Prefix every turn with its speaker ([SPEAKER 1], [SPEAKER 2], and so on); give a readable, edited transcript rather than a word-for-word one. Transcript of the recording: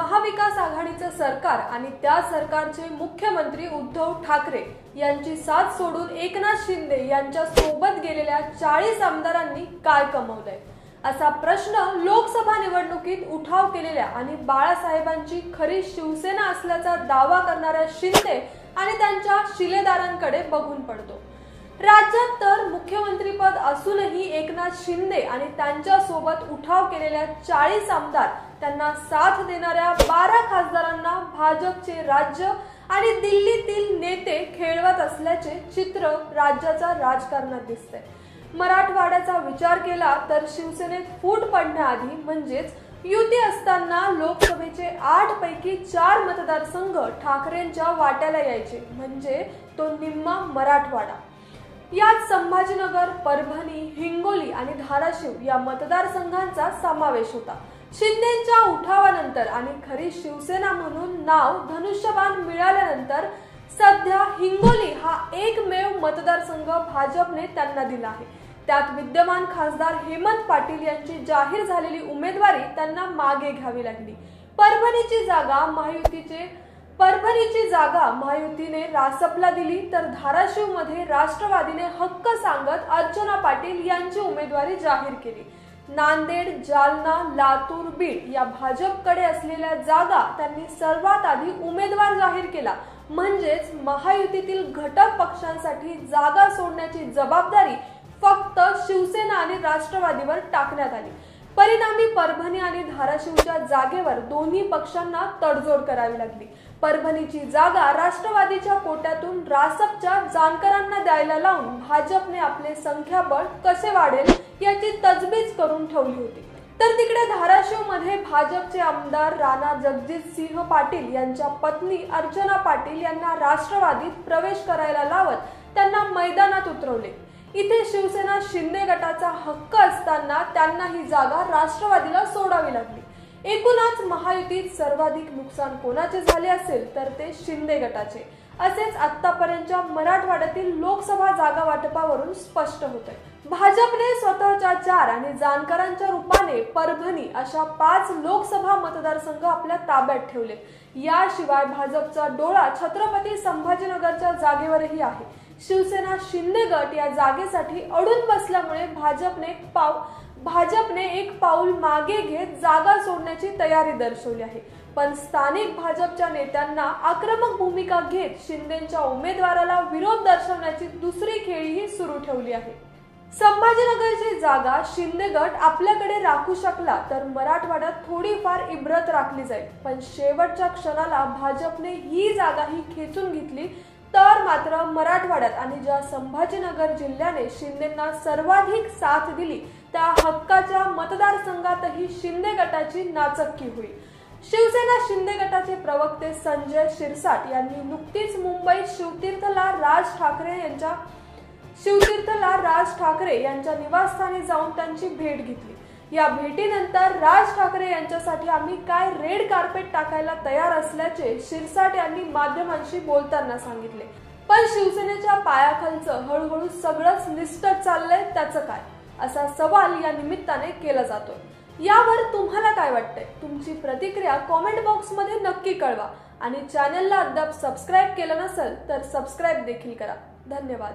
[SPEAKER 1] महाविकास आघाडीचे सरकार आणि त्या सरकारचे मुख्यमंत्री उद्धव ठाकरे यांची साथ सोडून एकनाथ शिंदे यांच्या सोबत गेलेल्या 40 आमदारांनी काय कमवलंय असा प्रश्न लोकसभा निवडणुकीत उठाव केलेल्या आणि बाळासाहेबांची खरी शिवसेना असल्याचा दावा करणाऱ्या शिंदे आणि त्यांच्या शिलेदारांकडे बघून पडतो। राज्यात तर मुख्यमंत्रीपद असूनही एकनाथ शिंदे आणि त्यांच्या सोबत उठाव केलेल्या 40 आमदार त्यांना साथ देणाऱ्या 12 खासदारांना भाजपचे राज्य आणि दिल्लीतील नेते खेळवत असल्याचे चित्र राज्याच्या राजकारणात दिसते। मराठवाड्याचा विचार केला तर शिवसेनेत फूट पडण्याआधी म्हणजेच युती असताना लोकसभेचे 8 पैकी 4 मतदारसंघ ठाकरेंच्या वाट्याला यायचे, म्हणजे तो निम्मा मराठवाडा। यात संभाजीनगर, परभणी, हिंगोली आणि धाराशिव या मतदारसंघांचा समावेश होता। शिंदेंच्या उठावानंतर आणि खरी शिवसेना म्हणून नाव धनुष्यबाण मिळाल्यानंतर सध्या हिंगोली हा एकमेव मतदारसंघ भाजपने त्यांना दिला आहे। त्यात विद्यमान खासदार हेमंत पाटील यांची जाहीर झालेली उमेदवारी त्यांना मागे घ्यावी लागली। परभणीची जागा महायुतीने रासपला दिली, तर धाराशिव मध्ये राष्ट्रवादीने हक्क सांगत अर्चना पाटील यांची उमेदवारी जाहीर केली। नांदेड, जालना, लातूर, बीड या भाजपकडे असलेल्या जागा त्यांनी सर्वात आधी उमेदवार जाहीर केला, म्हणजेच महायुतीतील घटक पक्षांसाठी जागा सोडण्याची जबाबदारी फक्त शिवसेना आणि राष्ट्रवादीवर टाकण्यात आली। परिणामी परभणी आणि धाराशिवच्या जागेवर दोन्ही पक्षांना तडजोड करावी लागली। परभणीची जागा राष्ट्रवादीच्या कोट्यातून रासपच्या जानकरांना द्यायला लावून भाजपने आपले संख्याबळ कसे वाढेल याची तजवीज करून ठेवली होती। तर तिकडे धाराशिव मध्ये भाजपचे आमदार राणा जगजितसिंह पाटील यांच्या पत्नी अर्चना पाटील यांना राष्ट्रवादीत प्रवेश करायला लावत त्यांना मैदानात उतरवले। इथे शिवसेना शिंदे गटाचा हक्क असताना त्यांना ही जागा राष्ट्रवादीला सोडावी लागली। एकूणच महायुतीत सर्वाधिक नुकसान कोणाचे झाले असेल तर ते शिंदे गटाचे, असेच आतापर्यंतच्या मराठवाड्यातील लोकसभा जागा वाटपावरून स्पष्ट होते। भाजपने स्वतःच्या 4 आणि जानकरांच्या रूपाने परभणी अशा 5 लोकसभा मतदारसंघ आपल्या ताब्यात ठेवले। याशिवाय भाजपचा डोळा छत्रपती संभाजीनगरच्या जागेवरही आहे। शिवसेना शिंदे गट या जागेसाठी अडून बसल्यामुळे भाजपने एक पाऊल मागे घेत जागा सोडण्याची तयारी दर्शवली आहे। पण स्थानिक भाजपच्या नेत्यांना आक्रमक भूमिका घेत शिंदेंच्या उमेदवाराला विरोध दर्शवण्याची दुसरी खेळीही सुरू ठेवली आहे। संभाजीनगरची जागा शिंदे गट आपल्याकडे राखू शकला तर मराठवाड्यात थोडीफार इब्रत राखली जाईल, पण शेवटच्या क्षणाला भाजपने ही जागाही खेचून घेतली तर मात्र मराठवाड्यात आणि ज्या संभाजीनगर जिल्ह्याने शिंदेंना सर्वाधिक साथ दिली त्या हक्काच्या मतदारसंघातही शिंदे गटाची नाचक्की होईल। शिवसेना शिंदे गटाचे प्रवक्ते संजय शिरसाट यांनी नुकतीच मुंबईत शिवतीर्थला राज ठाकरे यांच्या निवासस्थानी जाऊन त्यांची भेट घेतली। या भेटीनंतर राज ठाकरे यांच्यासाठी आम्ही काय रेड कार्पेट टाकायला तयार असल्याचे शिरसाट यांनी माध्यमांशी बोलताना सांगितले। पण शिवसेनेच्या पायाखालचं हळूहळू सगळंच निष्ठत चाललंय, त्याचं काय असा सवाल या निमित्ताने केला जातोय। यावर तुम्हाला काय वाटतंय? तुमची प्रतिक्रिया कमेंट बॉक्स मध्ये नक्की कळवा आणि चॅनलला अद्याप सबस्क्राइब केलं नसेल तर सबस्क्राइब देखील करा। धन्यवाद।